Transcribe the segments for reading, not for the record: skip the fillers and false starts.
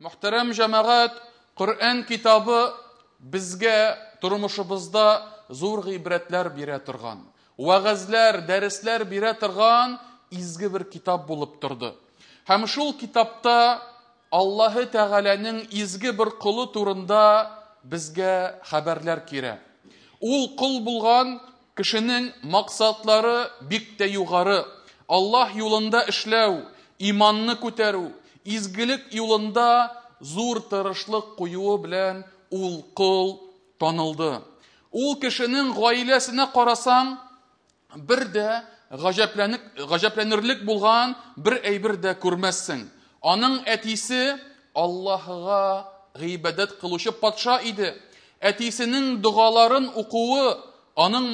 Muhterem cemaat, Kur'an kitabı bizge turmuşubuzda zor ibretler bire turgan, vagazlar, dersler bire turgan izgi bir kitap bulup turdu. Hem şul kitapta Allah'ı Teala'nın izgi bir kulu turunda bizge haberler kire. Ul kul bulgan kişinin maksatları bik de yugarı. Allah yolunda işlev, imanını köteru, izgilik yolunda zor tırışlık koyuğu bilen ul kul tanıldı. Ul kişinin gailesine karasan bir de gajaplanırlık bulgan bir eybir de görmezsin. Anın etisi Allah'a gıybedet kılışı patşa idi. Etisinin duaların okuğu, anın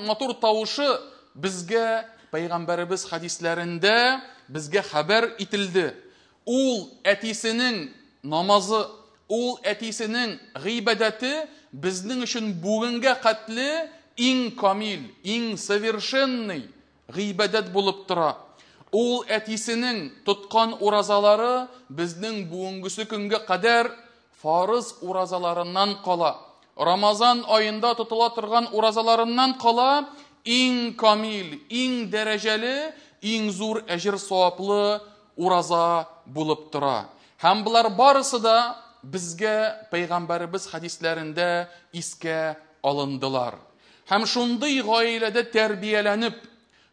matur tavuşu bizge Peygamberimiz hadislerinde bizge haber itildi. Ul etisinin namazı, ul etisinin gıybedeti bizning için bugünge katli in kamil, in совершенный gıybedet bulup tura. Ul etisinin tutkan urazaları bizning bugünküsü günge kadar farız urazalarından kala. Ramazan ayında tutula turgan urazalarından kala in kamil, in dereceli, in zor ecir savaplı uraza bulup tura. Hem bular barısı da bizge Peygamberimiz hadislerinde iske alındılar. Hem şunday gailede terbiyelenip,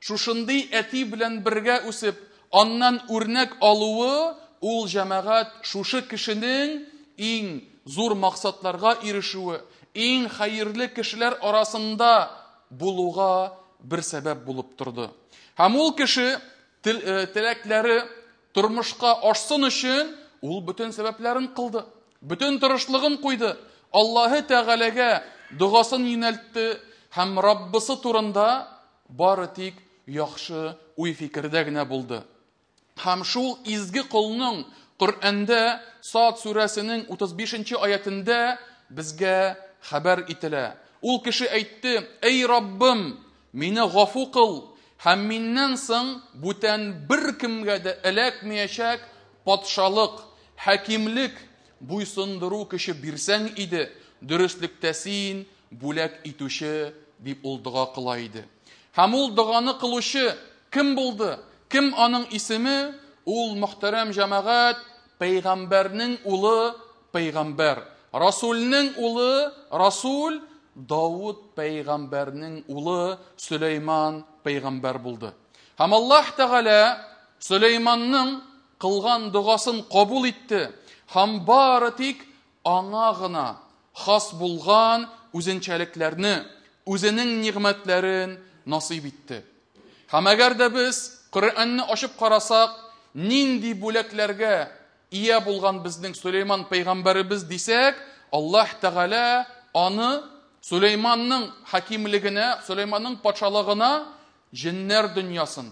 şunday eti bilen birge üsip, ondan örnek alığı, ul cemaat şuşu kişinin in zor maksatlarga erişuü, in hayırlı kişiler arasında buluğa bir sebep bulup turdu. Hem ul kişi tilekleri turmuşka aşsın için ul bütün sebeplerin kıldı. Bütün tırışlığın koydu. Allah'ı Teala'ga duasını yöneltti. Hem Rabbisi turunda baritik yaxşı uy fikirdegine buldu. Hem şu izgi kulunun Kur'an'da Sad suresinin 35. ayetinde bizge haber itile. Ul kişi aytti: "Ey Rabbim, meni gafu kıl. Hem minnen soň buten bir kimge de elekmeyecek patşalık, hakimlik buysunduru kişi birsen idi. Dürüstlüktesin, bulak ituşu" dip ul dua kılaydı. Hem ul duanı kılışı kim buldu? Kim onun ismi? Ul muhterem cemaat Peygamberinin ulu Peygamber. Rasulinin ulu Rasul. Davud Peygamberinin ulu Süleyman Peygamber buldu. Hem Allah Teala Süleyman'ın kılgan duasını kabul etti. Hem baritik anağına has bulgan üzünçeliklerini, üzünün nimetlerin nasip etti. Hem eğer de biz Kur'an'ı açıp karasak, nindi bulaklarga iya bulgan bizning Süleyman Peygamberimiz desek, Allah Teala onu Süleyman'ın hakimligine, Süleyman'ın paçalığına cinler dünyasın,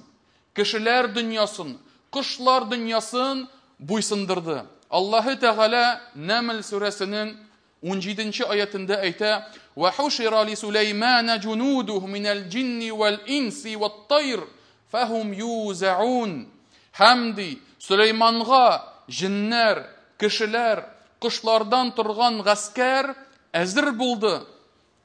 kişiler dünyasın, kuşlar dünyasın buysundurdu. Allah Teala Naml suresinin 17. ayetinde ayta: "Ve huşira li Süleyman cunuduhu minel cinni vel insi vet tayr fehum yuzaun." Hamdi Süleyman'a cinler, kişiler, kuşlardan turgan gasker ezir buldu.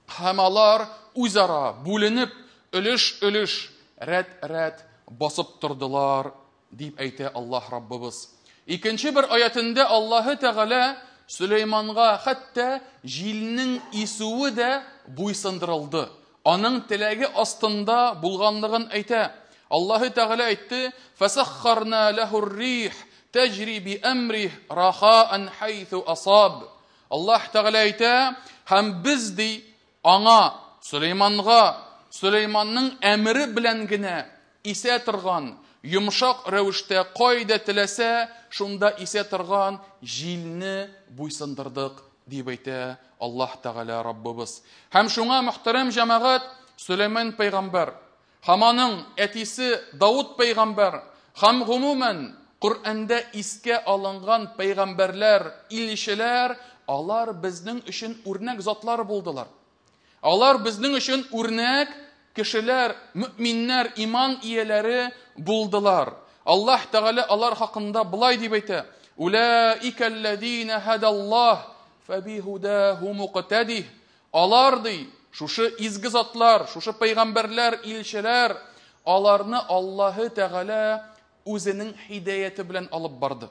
Hamalar uzara bulinip, ölüş, ret basıp turdular, deyip ayta Allah Rabbimiz. İkinci bir ayetinde Allah Teala Süleyman'a hatta jilinin isuvi de buysunduruldu. Onun tilegi astında bulganlığın ayta. Allah Teala aytti: "Fesahharna lehu'r rih tecri bi emrih rahaen haythu asab." Allah Teala ayta: "Hem biz de ana Süleyman'ın emri bilen gine ise turgan, yumşak revişte koyda tilese, şunda ise turgan jilni buysundurdık" deyip ayta Allah Teala Rabbimiz. Hem şuna muhterem cemaat Süleyman Peygamber, hem onun etisi Davud Peygamber, hem gumumen Kur'an'da iske alıngan peygamberler, ilişiler, alar bizning için örnek zatlar buldular. Alar bizning için örnek kişiler, müminler, iman iyeleri buldular. Allah Teala alar hakkında bulay deyip ayta: Улаикаллазина хадаллах фабихудаху муктадих. Алар ди, шушы изге затлар, шушы пәйгамбәрләр, илчеләр, аларны Аллаһы Тәгалә үзенең хидаяты белән алып барды.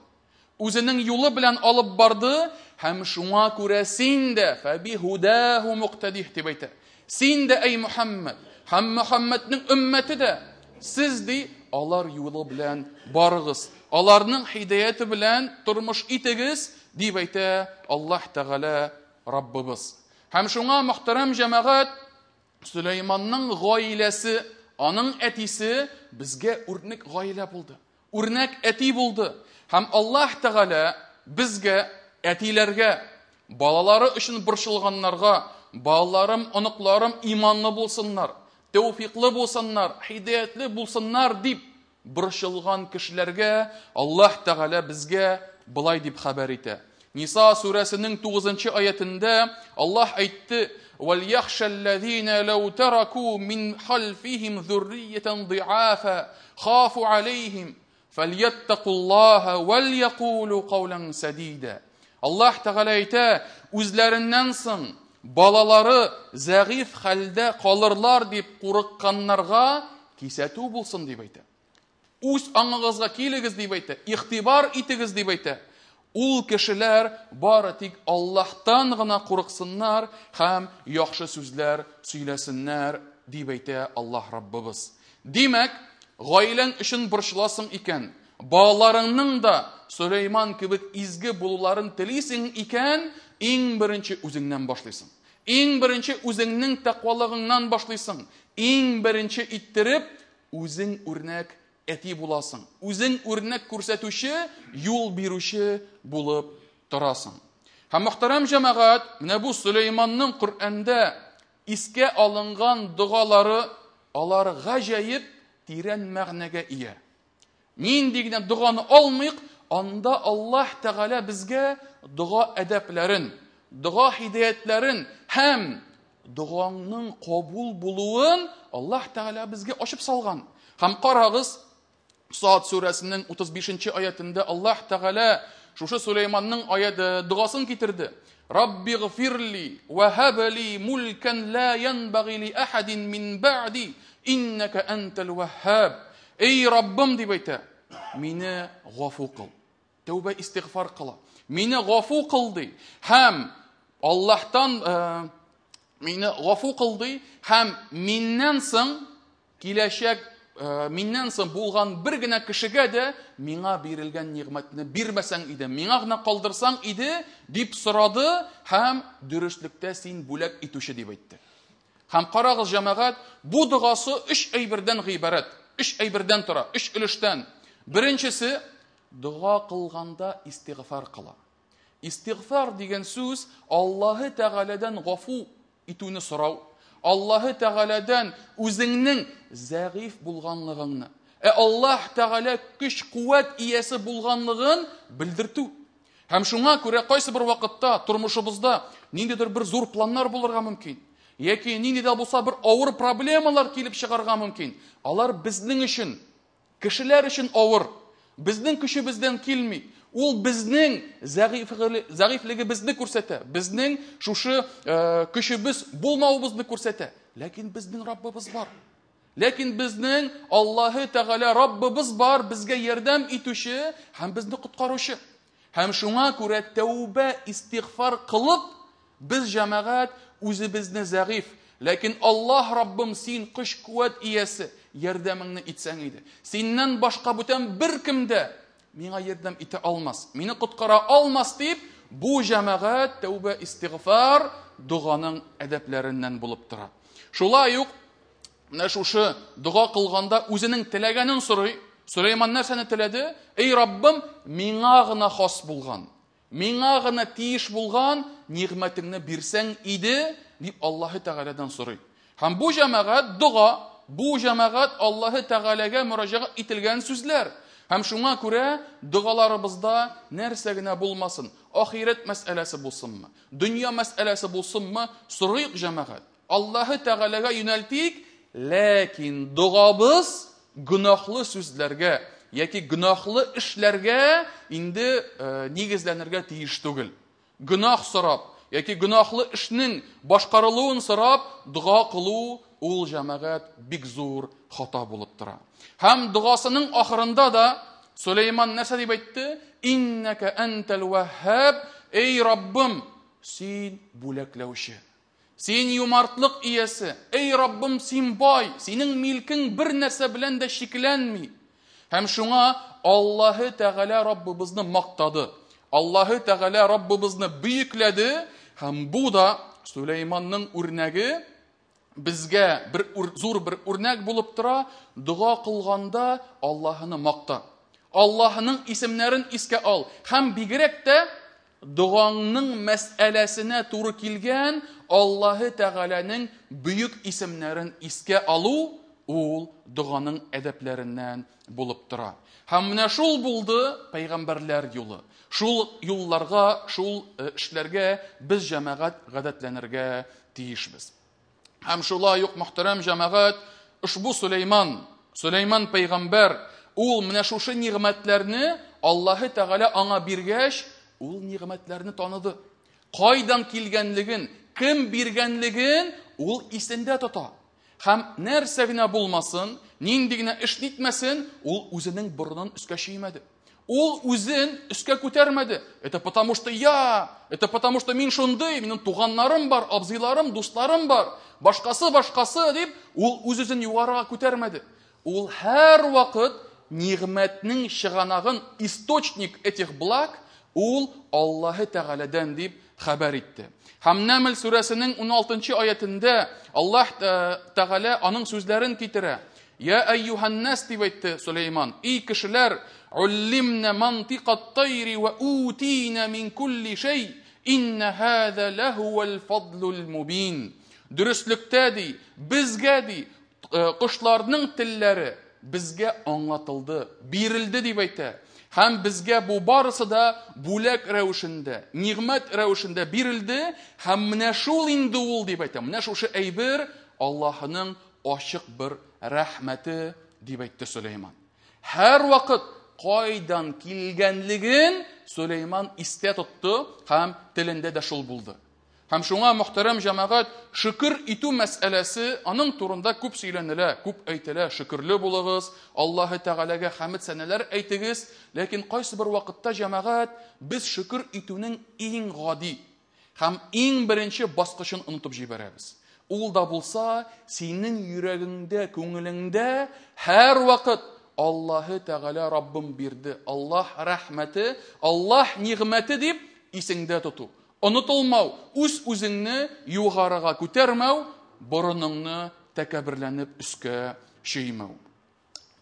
Үзенең юлы белән алып барды, һәм шуңа күрә син дә фабихудаху муктадих дип әйтә. Син дә эй Мөхәммәд, һәм Мөхәммәднең өммәте дә, сез ди алар юлы белән барыгыз. Аларның хидаяты белән тормыш итегез дип әйтә Аллаһ Тәгалә Раббыбыз. Һәм шуңа мөхтәрәм җәмәгать, Сөләйманның гаиләсе, аның әтисе безгә үрнәк гаилә булды. Үрнәк әти булды. Һәм Аллаһ Тәгалә безгә, әтиләргә, балалары өчен борчылганнарга, балаларым, оныкларым иманлы булсыннар, тәүфиклы булсыннар, хидаятлы булсыннар дип борчылган кешеләргә Аллаһ Тәгалә безгә былай дип хәбәр итә. Ниса сүрәсенең 9-нчы аятында Аллаһ әйтте: وَلْيَخْشَ الَّذِينَ لَوْ تَرَكُوا مِنْ خَلْفِهِمْ ذُرِّيَّةً ضِعَافًا خَافُوا عَلَيْهِمْ فَلْيَتَّقُوا اللَّهَ وَلْيَقُولُوا قَوْلًا سَدِيدًا. Аллаһ Тәгалә әйтә: үзләреннән соң балалары зәгыйф хәлдә калырлар дип курыкканнарга кисәтү булсын дип әйтә. Үз аңыгызга килегез дип әйтә, игътибар итегез дип әйтә. Ул кешеләр бары тик Аллаһтан гына курыксыннар һәм яхшы сүзләр сөйләсеннәр дип әйтә Аллаһ Раббыбыз. Димәк, гаиләң өчен борчыласың икән, балаларыңның да Сөләйман кебек изге булуларын телисең икән, иң беренче үзеңнән башлыйсың. Иң беренче үзеңнең тәкъвалыгыңнан башлыйсың. Иң беренче иттереп үзең үрнәк әти буласың. Үзең үрнәк күрсәтүче, юл бирүче булып торасың. Һәм мөхтәрәм җәмәгать, менә бу Сөләйманның Коръәндә искә алынган дугалары, алар гаҗәеп тирән мәгънәгә ия. Нинди генә дуганы алмыйк, анда Аллаһ Тәгалә безгә дуга әдәпләрен, дуга хидаятләрен һәм дугаңның кабул булуын Аллаһ Тәгалә безгә ачып салган. Һәм карагыз, Саад сүрәсенең 35-нче аятында Аллаһ Тәгалә шушы Сөләйманның дугасын китерде. Раббигфирли ва хабли мулкан ла янбаги ли ахадин мин баъди иннака антал ваххаб. Эй Раббым дип әйтә, мине гафу кыл. Тәүбә истигъфар кыла. Мине гафу кыл ди. Һәм Аллаһтан мине гафу кыл ди һәм миннән соң киләчәк миннән соң булган бер генә кешегә дә миңа бирелгән нигъмәтне бирмәсәң иде, миңа гына калдырсаң иде дип сорады һәм дөрестлектә син бүләк итүче дип әйтте. Һәм карагыз җәмәгать, бу дугасы 3 әйбердән гыйбарәт, 3 әйбердән тора, 3 өлештән. Беренчесе, дуга кылганда истигъфар кыла. Истигъфар дигән сүз Аллаһы Тәгаләдән гафу итүне сорау. Аллаһы Тәгаләдән үзеңнең зәгыйф булганлыгыңны, Аллаһ Тәгалә көч-куәт иясе булганлыгын белдертү. Һәм шуңа күрә кайсы бер вакытта тормышыбызда ниндидер бер зур планнар булырга мөмкин, яки ниндидә булса бер авыр проблемалар килеп чыгарга мөмкин. Алар безнең өчен, кешеләр өчен авыр. Безнең көчебездән килми. Ул безнең зәгыйфлегебезне күрсәтә. Безнең шушы көчебез булмавыбызны күрсәтә. Ләкин безнең Раббыбыз бар. Ләкин безнең Аллаһы Тәгалә Раббыбыз бар, безгә ярдәм итүче һәм безне коткаручы. Һәм шуңа күрә тәүбә, истигъфар кылып, без җәмәгать үзебезне зәгыйф, ләкин Аллаһ Раббым син көч-куәт иясе, ярдәмеңне итсәң иде. Синнән башка бүтән беркем дә миңа ярдәм итә алмас, мине коткара алмас дип, бу җәмәгать тәүбә, истигъфар дуганың әдәпләреннән булып тора. Шулай ук менә шушы дуга кылганда үзенең теләгәнен сорый. Сөләйман нәрсәне теләде? Эй Раббым, миңа гына хас булган, миңа гына тиеш булган нигъмәтеңне бирсәң иде дип Аллаһы Тәгаләдән сорый. Һәм бу җәмәгать дуга, бу җәмәгать Аллаһы Тәгаләгә мөрәҗәгать ителгән сүзләр. Һәм шуңа күрә дугаларыбызда нәрсә генә булмасын, ахирет мәсьәләсе булсынмы, дөнья мәсьәләсе булсынмы, сорыйк җәмәгать. Аллаһы Тәгаләгә юнәлтик, ләкин дугабыз гөнаһлы сүзләргә яки гөнаһлы эшләргә инде нигезләнергә тиеш түгел. Гөнаһ сорап, яки гөнаһлы эшнең башкарылуын сорап, дуа кылу ул җәмәгать бик зур хата булып тора. Һәм дуасының ахырында да Сулейман нәрсә дип әйтте? Иннәка әнтәл ваһһаб, эй Раббым, син бүләкләүче. Син юмартлык иясе. Эй Раббым, син бай. Синең милкең бер нәрсә белән дә шикләнми. Һәм шуңа Аллаһы Тәгалә Раббыбызны мактады. Аллаһы Тәгалә Раббыбызны бөекләде. Һәм бу да Сулейманның үрнәге безгә зур бер үрнәк булып тора. Дуа кылганда Аллаһыны макта. Аллаһының исемнәрен искә ал. Һәм бигрәк тә дуаңның мәсьәләсенә туры килгән Аллаһы Тәгаләнең бөек исемнәрен искә алу ул дуаның әдәпләреннән булып тора. Һәм менә шул булды пәйгамбәрләр юлы. Шул юлларга, шул эшләргә без җәмәгать гадәтләнергә тиешбез. Һәм шулай ук мөхтәрәм җәмәгать, ушбу Сулейман пәйгамбәр, ул менә шушы нигъмәтләрне Аллаһы Тәгалә аңа биргәч, ул нигъмәтләрне таныды. Кайдан килгәнлеген, кем биргәнлеген ул исендә тота. Һәм нәрсә генә булмасын, нинди генә эш итмәсен, ул үзенең борынын өскә чөймәде. Ул үзен өскә күтәрмәде. Это потому что мин шундый, минем туганнарым бар, абзыйларым, дусларым бар, башкасы дип, ул үзен югарыга күтәрмәде. Ул һәр вакыт нигъмәтнең чыганагын, источник этих благ, ул Аллаһы Тәгаләдән дип хәбәр итте. Һәм Намл сүрәсенең 16-нчы аятында Аллаһ Тәгалә аның сүзләрен китерә. Я айюханнас дип әйтте Сулейман. И кешеләр, уллимна мантиқат тайри ва утина мин кулли шей. Инна һаза лахуал фадлул мубин. Дөрестлектә ди, безгә ди, кошларның телләре безгә аңлатылды, бирелде дип әйтә. Һәм безгә бу барысы да бүләк рәвешендә, нигъмәт рәвешендә бирелде, һәм менә шул инде ул дип әйтә. Менә шушы әйбер Аллаһының ачык бер рәхмәте дип әйтте Сулейман. Һәр вакыт кайдан килгәнлеген Сулейман истә тотты һәм телендә дә шул булды. Һәм шуңа мөхтәрәм җәмәгать, шөкер итү мәсьәләсе аның турында күп сөйләнелә, күп әйтелә. Шөкерле булыгыз, Аллаһы Тәгаләгә хәмд сәнәләр әйтегез, ләкин кайсы бер вакытта җәмәгать без шөкер итүнең иң гади һәм иң беренче баскычын онытып җибәрәбез. Ул да булса, синең йөрәгеңдә, күңелеңдә һәр вакыт Аллаһы Тәгалә Раббым бирде, Аллаһ рәхмәте, Аллаһ нигъмәте дип исеңдә тоту. Онытылмау, үз-үзеңне югарыга күтәрмәү, борыныңны тәкәбберләнеп өскә чөймәү.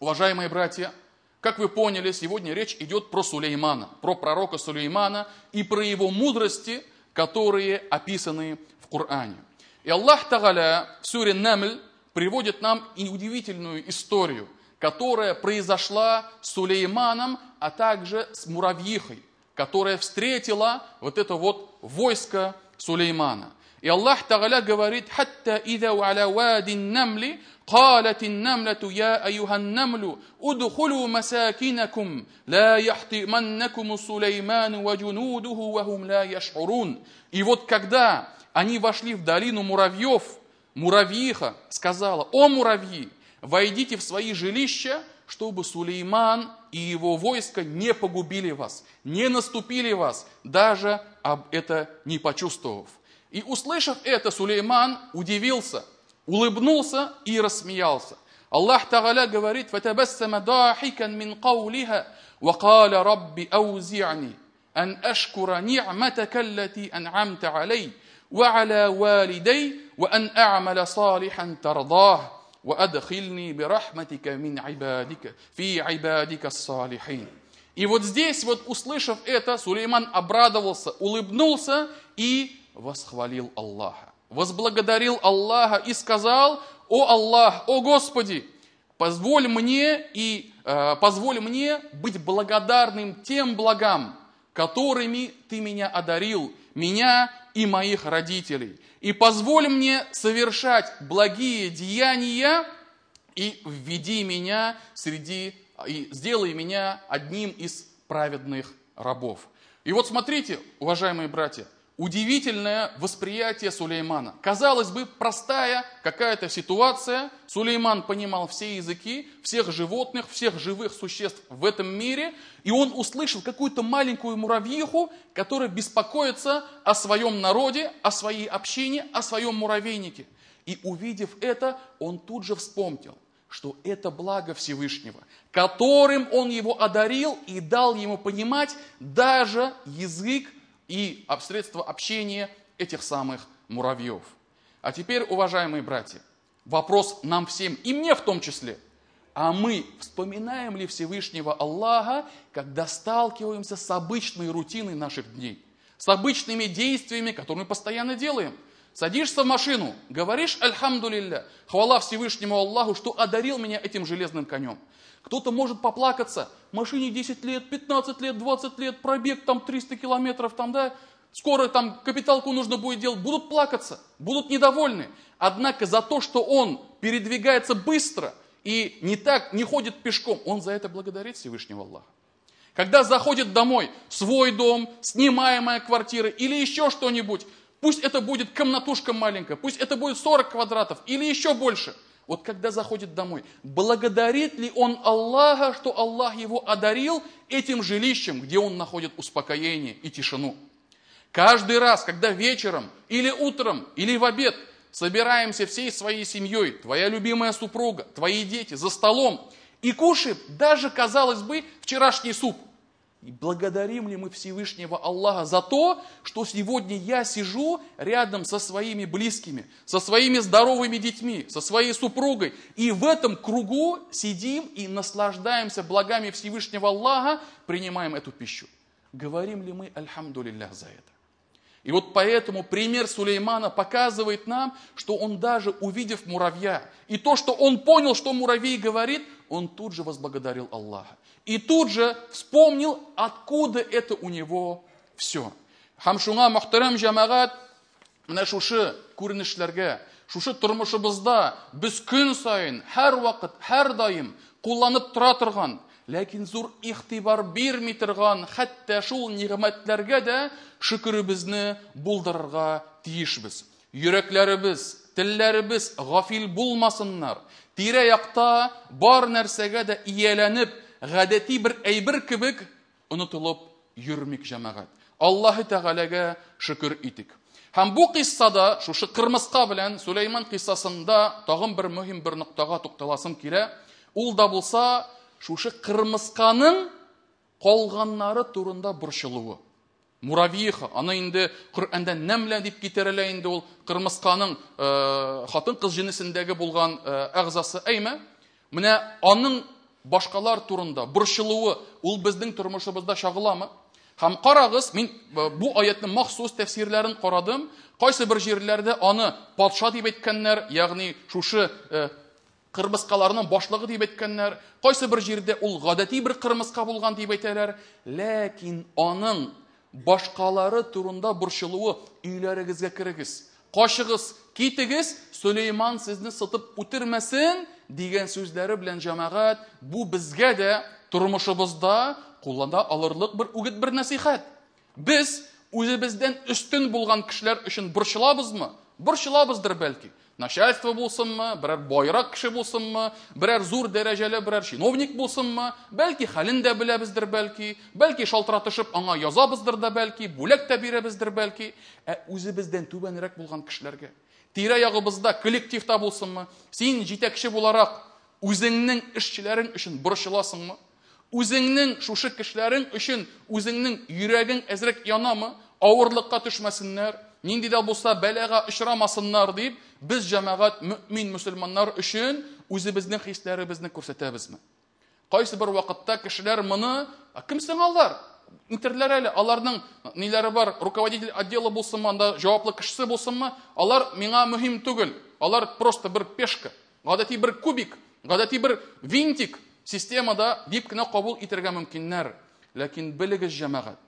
Уважаемые братья, как вы поняли, сегодня речь идет про Сулеймана, про пророка Сулеймана и про его мудрости, которые описаны в Коране. И Аллах Тааля в суре Намл приводит нам и удивительную историю, которая произошла с Сулейманом, а также с муравьихой, которая встретила вот это вот войско Сулеймана. И Аллах Тааля говорит: «Хатта ида аля вади намли, قالت النملة يا أيها النمل ادخلوا مساكنكم لا يحطمنكم سليمان وجنوده وهم لا يشعرون». И вот когда они вошли в долину муравьев, муравьиха сказала: «О муравьи, войдите в свои жилища, чтобы Сулейман и его войско не погубили вас, не наступили вас, даже об это не почувствовав». И услышав это, Сулейман удивился, улыбнулся и рассмеялся. Аллах Тааля говорит: «Фатабассама дахикан мин каулиха, ва каля рабби аузи'ни, ан ашкура ни'матака аллати ан'амта алей, ва аля валидей, ва ан а'маля салихан тардах, ва адхилни бирахматика мин ибадика, фи ибадика салихин». И вот здесь, вот услышав это, Сулейман обрадовался, улыбнулся и восхвалил Аллаха. Возблагодарил Аллаха и сказал: «О Аллах, о Господи, позволь мне быть благодарным тем благам, которыми Ты меня одарил, меня и моих родителей. И позволь мне совершать благие деяния и введи меня среди и сделай меня одним из праведных рабов. И вот смотрите, уважаемые братья, удивительное восприятие Сулеймана. Казалось бы, простая какая-то ситуация. Сулейман понимал все языки, всех животных, всех живых существ в этом мире. И он услышал какую-то маленькую муравьиху, которая беспокоится о своем народе, о своей общине, о своем муравейнике. И увидев это, он тут же вспомнил, что это благо Всевышнего, которым он его одарил и дал ему понимать даже язык и средства общения этих самых муравьев. А теперь, уважаемые братья, вопрос нам всем, и мне в том числе. А мы вспоминаем ли Всевышнего Аллаха, когда сталкиваемся с обычной рутиной наших дней, с обычными действиями, которые мы постоянно делаем? Садишься в машину, говоришь «Альхамдулилля», хвала Всевышнему Аллаху, что одарил меня этим железным конем. Кто-то может поплакаться, машине 10 лет, 15 лет, 20 лет, пробег там 300 километров, там, да, скоро там капиталку нужно будет делать, будут плакаться, будут недовольны. Однако за то, что он передвигается быстро и не ходит пешком, он за это благодарит Всевышнего Аллаха. Когда заходит домой, свой дом, снимаемая квартира или еще что-нибудь, пусть это будет комнатушка маленькая, пусть это будет 40 квадратов или еще больше. Вот когда заходит домой, благодарит ли он Аллаха, что Аллах его одарил этим жилищем, где он находит успокоение и тишину? Каждый раз, когда вечером или утром или в обед собираемся всей своей семьей, твоя любимая супруга, твои дети за столом и кушаем даже, казалось бы, вчерашний суп, и благодарим ли мы Всевышнего Аллаха за то, что сегодня я сижу рядом со своими близкими, со своими здоровыми детьми, со своей супругой, и в этом кругу сидим и наслаждаемся благами Всевышнего Аллаха, принимаем эту пищу. Говорим ли мы «Альхамдулиллях» за это? И вот поэтому пример Сулеймана показывает нам, что он даже увидев муравья, и то, что он понял, что муравей говорит, он тут же возблагодарил Аллаха. И тут же вспомнил, откуда это у него все. Хамшуңа мөхтәрәм җәмәгать, менә шушы күренешләргә, шушы тормышыбызда без көн сайын, һәр вакыт, һәр даим кулланып тора торган, ләкин зур игътибар бирми торган, хәтта шул нигъмәтләргә дә шөкребезне булдырырга тиешбез. Йөрәкләребез, телләребез гафил булмасыннар. Тирә-якта бар нәрсәгә дә ияләнеп, гадәти бер әйбер кебек онытылып йөрмик җәмәгать. Аллаһы Тәгаләгә шөкр итик. Һәм бу кыссада, шушы кырмыска белән Сулейман кыссасында тагын бер мөһим бер ноктага тукталасым килә. Ул да булса, шушы кырмысканың калганнары турында борчылуы. Муравьиха, аны инде Коръәндә нәмлә дип китерелә инде ул кырмысканың хатын-кыз җинесендәге булган әгъзасы әйме. Менә аның башкалар турында борчылуы ул безнең тормышыбызда шагыламы? Һәм карагыз, мин бу аятның махсус тәфсирләрен карадым. Кайсы бер җирләрдә аны патша дип әйткәннәр, ягъни шушы кырмыскаларның башлыгы дип әйткәннәр. Кайсы бер җирдә ул гадәти бер кырмыска булган дип әйтәләр. Ләкин аның башкалары турында борчылуы, өйләрегезгә керегез, качыгыз, китегез, Сулейман сезне сытып үтермәсен дигән сүзләре белән җәмәгать, бу безгә дә тормышыбызда куллана алырлык бер үгет, бер насихат. Без үзебездән өстен булган кешеләр өчен борчылабызмы? Борчылабыздыр бәлки. Начальство булсынмы, берәр байрак кеше булсынмы, берәр зур дәрәҗәле берәр чиновник булсынмы, бәлки хәлен дә беләбездер бәлки шалтыратышып аңа язабыздыр да бәлки, бүләк тә бирәбездер бәлки. Үзебездән түбәнрәк булган кешеләргә, тирә-ягыбызда коллективта булсынмы, син җитәкче буларак үзеңнең эшчеләрең өчен борчыласыңмы? Үзеңнең шушы кешеләрең өчен үзеңнең йөрәгең әзрәк янамы? Авырлыкка төшмәсеннәр, нинди дә булса бәлагә очрамасыннар дип, без җәмәгать мөэмин мөселманнар өчен үзебезнең хисләребезне күрсәтәбезме? Кайсы бер вакытта кешеләр моны, кимсең алар? Интерләр әле, аларның ниләре бар, руководитель отдела булсынмы, анда җаваплы кешесе булсынмы, алар миңа мөһим түгел. Алар просто бер пешка, гадәти бер кубик, гадәти бер винтик системада дип кенә кабул итәргә мөмкиннәр. Ләкин белегез җәмәгать,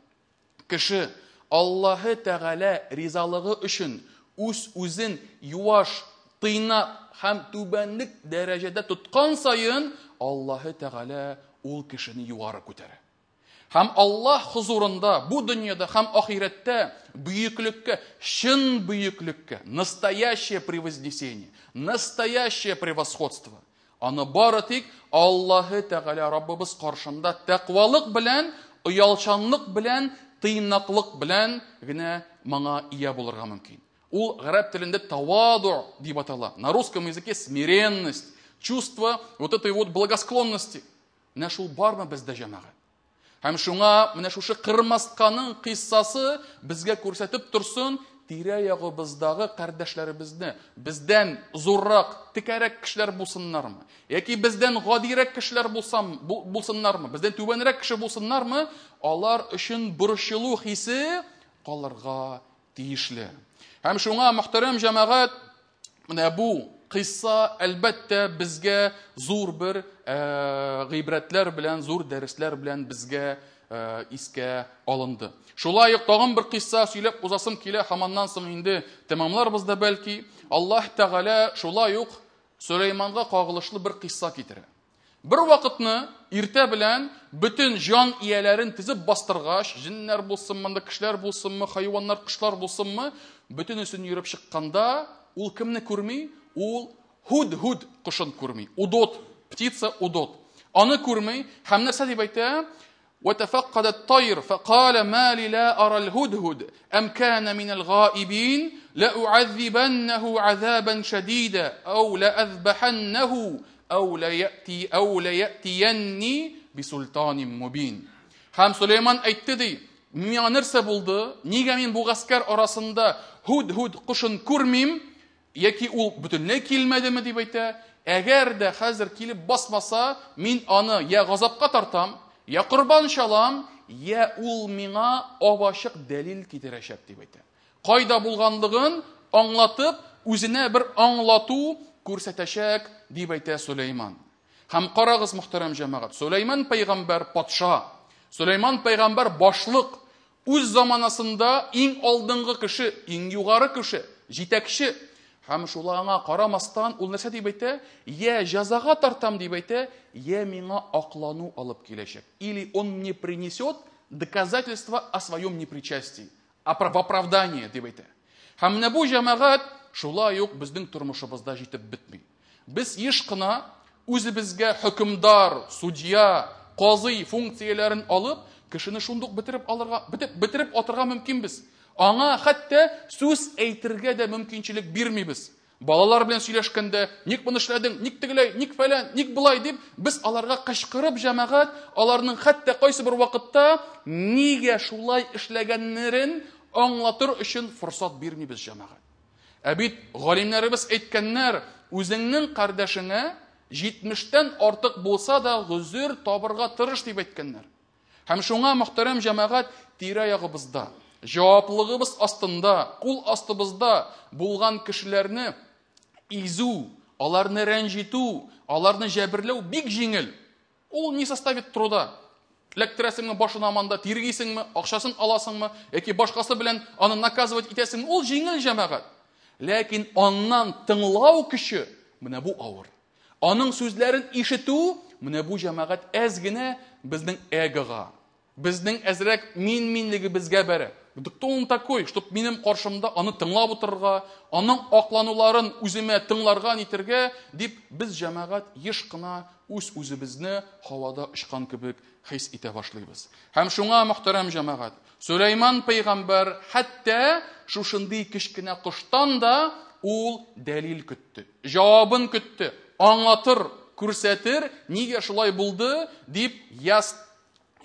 кеше Аллаһы Тәгалә ризалыгы өчен үзен юаш, тыйнак һәм түбәнлек дәрәҗәдә тоткан сайын, Аллаһы Тәгалә ул кешене югары күтәрә. Һәм Аллаһ хузурында, бу дөньяда һәм ахирәттә бөеклеккә, чын бөеклеккә, настоящее превознесение, настоящее превосходство. Аны бары тик Аллаһы Тәгалә Раббыбыз каршында тәкъвалык белән, оялчанлык белән, тыйнаклык белән генә моңа ия булырга мөмкин. Ул гарәп телендә таваду дип атала. На русском языке смиренность, чувство вот этой вот благосклонности. Менә шул бармы бездә җәмәгать? Һәм шуңа менә шушы кырмасканың кыйссасы безгә күрсәтеп торсын, тирә-ягыбыздагы кардәшләребезне бездән зуррак, текәрәк кешеләр булсыннармы, яки бездән гадирәк кешеләр булсыннармы, бездән түбәнрәк кеше булсыннармы, алар өчен бурычлы хисе калырга тиешле. Һәм шуңа мөхтәрәм җәмәгать, менә бу кыйсса әлбәттә безгә зур бер гыйбрәтләр белән, зур дәресләр белән безгә искә алынды. Шулай ук тагын бер кыйсса сөйләп узасым килә, һаманнан соң инде тәмамларбыз да бәлки. Аллаһ Тәгалә шулай ук Сөләйманга кагылышлы бер кыйсса китерә. Бер вакытны иртә белән бөтен җан ияләрен тизеп бастыргач, җиннәр булсынмы, кешеләр булсынмы, хайваннар, кошлар булсынмы, бөтенесен йөреп чыкканда, ул кемне күрми? Ул Худ-Худ кошын күрми. Удот, птица удот. Аны күрми, һәм нәрсә дип әйтә? وتفقد الطير فقال ما لي لا أرى الهدهد أم كان من الغائبين لأعذبنه عذابا شديدا أو لأذبحنه أو ليأتيني بسلطان مبين. Һәм Сөләйман әйтте ди, миңа нәрсә булды? Нигә мин бу гаскәр арасында Худ-Худ кошын күрмим? Яки ул бөтенләй килмәдеме дип әйтә? Әгәр дә хәзер килеп басмаса, мин аны я газапка тартам, я корбан шалам, я ул миңа абачык дәлил китерәчәк дип әйтә. Кайда булганлыгын аңлатып, үзенә бер аңлату күрсәтәчәк дип әйтә Сөләйман. Һәм карагыз мөхтәрәм җәмәгать, Сөләйман пәйгамбәр патша, Сөләйман пәйгамбәр башлык, үз заманасында иң алдынгы кеше, иң югары кеше, җитәкче. Һәм шуларга карамастан ул нәрсә дип әйтә? Я җәзага тартам дип әйтә, я миңа аклану алып киләчәк. Или он мне принесет доказательство о своем непричастии, в оправдание дип әйтә. Һәм менә бу җәмәгать шулай ук безнең тормышыбызда җитеп бетми. Без еш кына үзебезгә хөкемдар, судья, казый функцияләрен алып, кешене шундук бетереп атырга мөмкинбез. Аңа хәтта сүз әйтергә дә мөмкинчелек бирмибез. Балалар белән сөйләшкәндә, ник моны эшләдең, ник тегеләй, ник фәлән, ник булай дип, без аларга кычкырып җәмәгать, аларның хәтта кайсы бер вакытта нигә шулай эшләгәннәрен аңлатыр өчен форсат бирмибез җәмәгать. Ә бит галимнәребез әйткәннәр, үзеңнең кардәшеңә 70тән артык булса да гүзер табырга тырыш дип әйткәннәр. Һәм шуңа мөхтәрәм җәмәгать, тирә-ягыбызда, җаваплыгыбыз астында, кул астыбызда булган кешеләрне изү, аларны рәнҗитү, аларны җәберләү бик җиңел. Ул не составит труда. Эләктерәсеңме башына манда, тиргисеңме, акчасын аласыңмы, яки башкасы белән аны наказывать итәсеңме, ул җиңел җәмәгать. Ләкин аннан тыңлау кеше, менә бу авыр. Аның сүзләрен ишетү, менә бу җәмәгать әз генә безнең эгога, безнең әзрәк минлеге безгә бәрә. Кто он такой, чтоб минем каршымда аны тыңлап утырырга, аның аклануларын үземә тыңларга нитергә дип без җәмәгать еш кына үзебезне һавада очкан кебек хис итә башлыйбыз. Һәм шуңа мөхтәрәм җәмәгать, Сөләйман пәйгамбәр хәтта шушындый кичкенә коштан да ул дәлил көтте, җавабын көтте, аңлатыр, күрсәтер, нигә шулай булды дип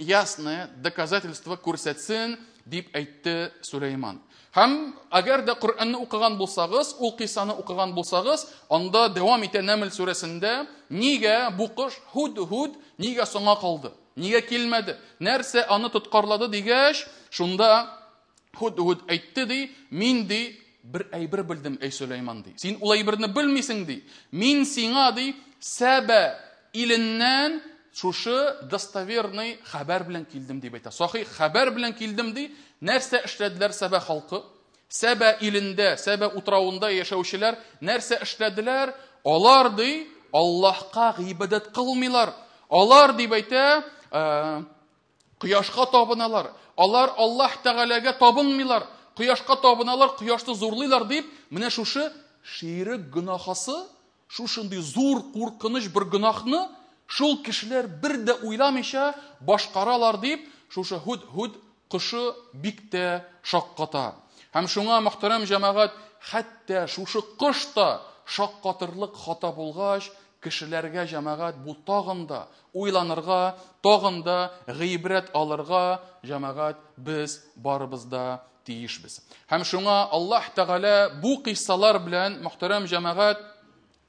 ясное доказательство күрсәтсен дип әйтте Сөләйман. Һәм әгәр дә Коръәнне укыган булсагыз, ул кыйссаны укыган булсагыз, анда дәвам итә Нәмл сүрәсендә, нигә бу кош Худ-Худ нигә соңга калды? Нигә килмәде? Нәрсә аны тоткарлады дигәч, шунда Худ-Худ әйтте ди, мин ди бер әйбер белдем, әй Сөләйман ди. Син ул әйберне белмисең ди. Мин сиңа ди Сәбә иленнән шушы достоверный хәбәр белән килдем дип әйтә. Сахих хәбәр белән килдем ди. Нәрсә эшләделәр Сәбә халкы? Сәбә илендә, Сәбә утравында яшәүчеләр нәрсә эшләделәр? Алар ди Аллаһка гыйбадат кылмыйлар. Алар дип әйтә, кояшка табыналар. Алар Аллаһ Тәгаләгә табынмыйлар. Кояшка табыналар, кояшны зурлыйлар дип, менә шушы ширек гынахасы, шушындый зур куркыныч бер гынахны шул кешеләр бер дә уйламыйча башкаралар дип, шушы Һуд кышы бик тә шакката. Һәм шуңа мөхтәрәм җәмәгать, хәтта шушы кышта шаккатырлык хата булгач, кешеләргә җәмәгать бу тагында уйланырга, тагында гыйбрәт алырга җәмәгать без барыбыз да тиешбез. Һәм шуңа Аллаһ Тәгалә бу кыйссалар белән мөхтәрәм җәмәгать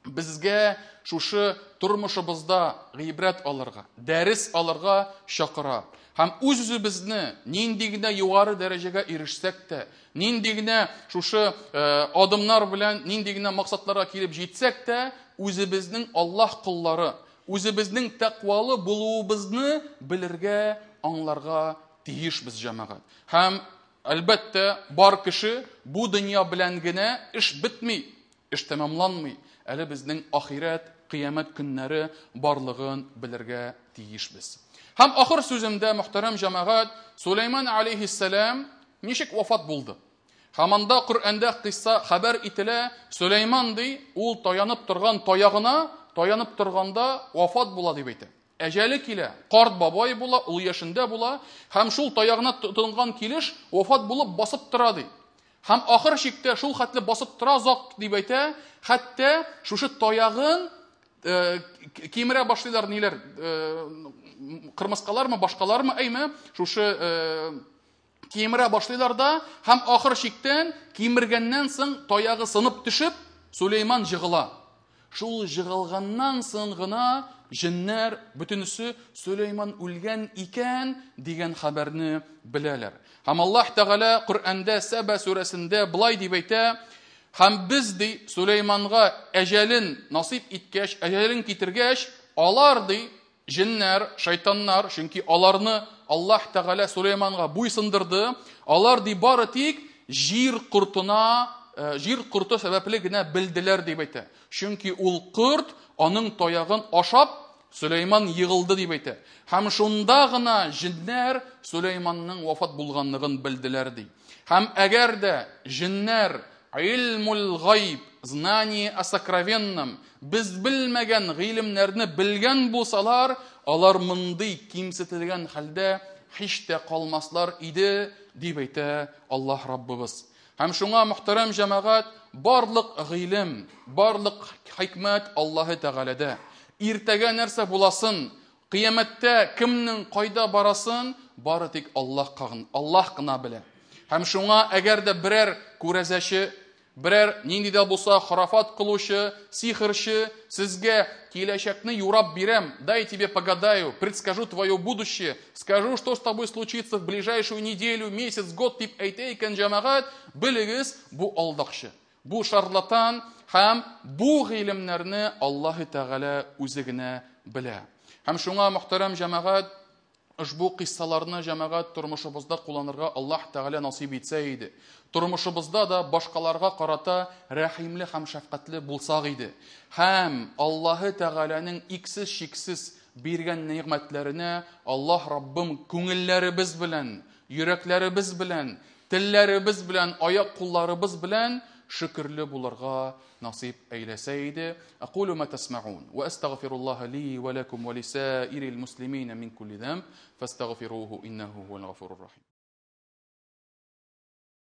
безгә шушы тормышыбызда гыйбрәт алырга, дәрес алырга чакыра. Һәм үзебезне нинди генә югары дәрәҗәгә ирешсәк тә, нинди генә шушы адымнар белән нинди генә максатларга килеп җитсәк тә, үзебезнең Аллаһ куллары, үзебезнең тәкъвалы булуыбызны белергә, аңларга тиешбез җәмәгать. Һәм әлбәттә бар кеше бу дөнья белән генә эш бетми, эш тәмамланмый. Әле безнең ахирәт, кыямәт көннәре барлыгын белергә тиешбез. Һәм ахыр сүземдә, мөхтәрәм җәмәгать, Сулейман алейһиссалам ничек вафат булды? Һәм анда Коръәндә кыйсса хәбәр ителә, Сулейман ди, ул таянып торган таягына, таянып торганда вафат була дип әйтә. Әҗәле килә, карт бабай була, ул яшендә була, һәм шул таягына тотынган килеш вафат булып басып тора ди. Һәм ахыр чиктә шул хәтле басып тора зак дип әйтә, хәтта шушы таягын кимерә башлыйлар ниләр, кырмыскалармы, башкалармы, әйме, шушы кимерә башлыйлар да, һәм ахыр чиктән кимергәннән соң таягы сынып төшеп, Сулейман җыгыла. Шул җыгылганнан соң гына җиннәр бөтенесе Сулейман үлгән икән дигән хәбәрне беләләр. Һәм Аллаһ Тәгалә Коръәндә Саба сүрәсендә былай дип әйтә: "Һәм без ди Сулейманга әҗәлен насип иткәч, әҗәлен китергәч, алар ди җиннәр, шайтаннар, чөнки аларны Аллаһ Тәгалә Сулейманга буйсындырды, алар ди бары тик җир курты сәбәпле генә белделәр" дип әйтә. Чөнки ул курт аның таягын ашап Сулейман йыгылды дип әйтә. Һәм шунда гына җиннәр Сулейманның вафат булганлыгын белделәр ди. Һәм әгәр дә җиннәр илмул гайб, знание о сокровенном, без белмәгән гыйлемнәрне белгән булсалар, алар мондый кимсетелгән хәлдә һич тә калмаслар иде дип әйтә Аллаһ Раббыбыз. Һәм шуңа мөхтәрәм җәмәгать, барлык гыйлем, барлык хикмәт Аллаһ Тәгаләдә. Иртәгә нәрсә буласын, кыямәттә кемнең кайда барасын, бары тик Аллаһ гына белә. Һәм шуңа әгәр дә берәр күрәзәче, берәр нинди дә булса харафат кылучы, сихерче сезгә киләчәкне юрап бирәм, дай тебе погадаю, предскажу твое будущее, скажу, что с тобой случится в ближайшую неделю, месяц, год дип әйтә икән җәмәгать, белегез, бу алдакчы, бу шарлатан һәм бу гыйлемнәрне Аллаһ Тәгалә үзе генә белә. Һәм шуңа мөхтәрәм җәмәгать, ушбу кыссаларны җәмәгать тормышыбызда кулланырга Аллаһ Тәгалә насип итсә иде. Тормышыбызда да башкаларга карата рәхимле һәм шәфкатьле булсак иде. Һәм Аллаһ Тәгаләнең иксез чиксез биргән нигъмәтләренә Аллаһ Раббым күңелләребез белән, йөрәкләребез белән, телләребез белән, аяк кулларыбыз белән шөкерле булырга насип әйләсә иде. Aqulu ma tasma'un wa astaghfirullaha li wa lakum wa lisa'iril muslimina min kulli dhanb fastaghfiruhu innahu huwal ghafurur rahim.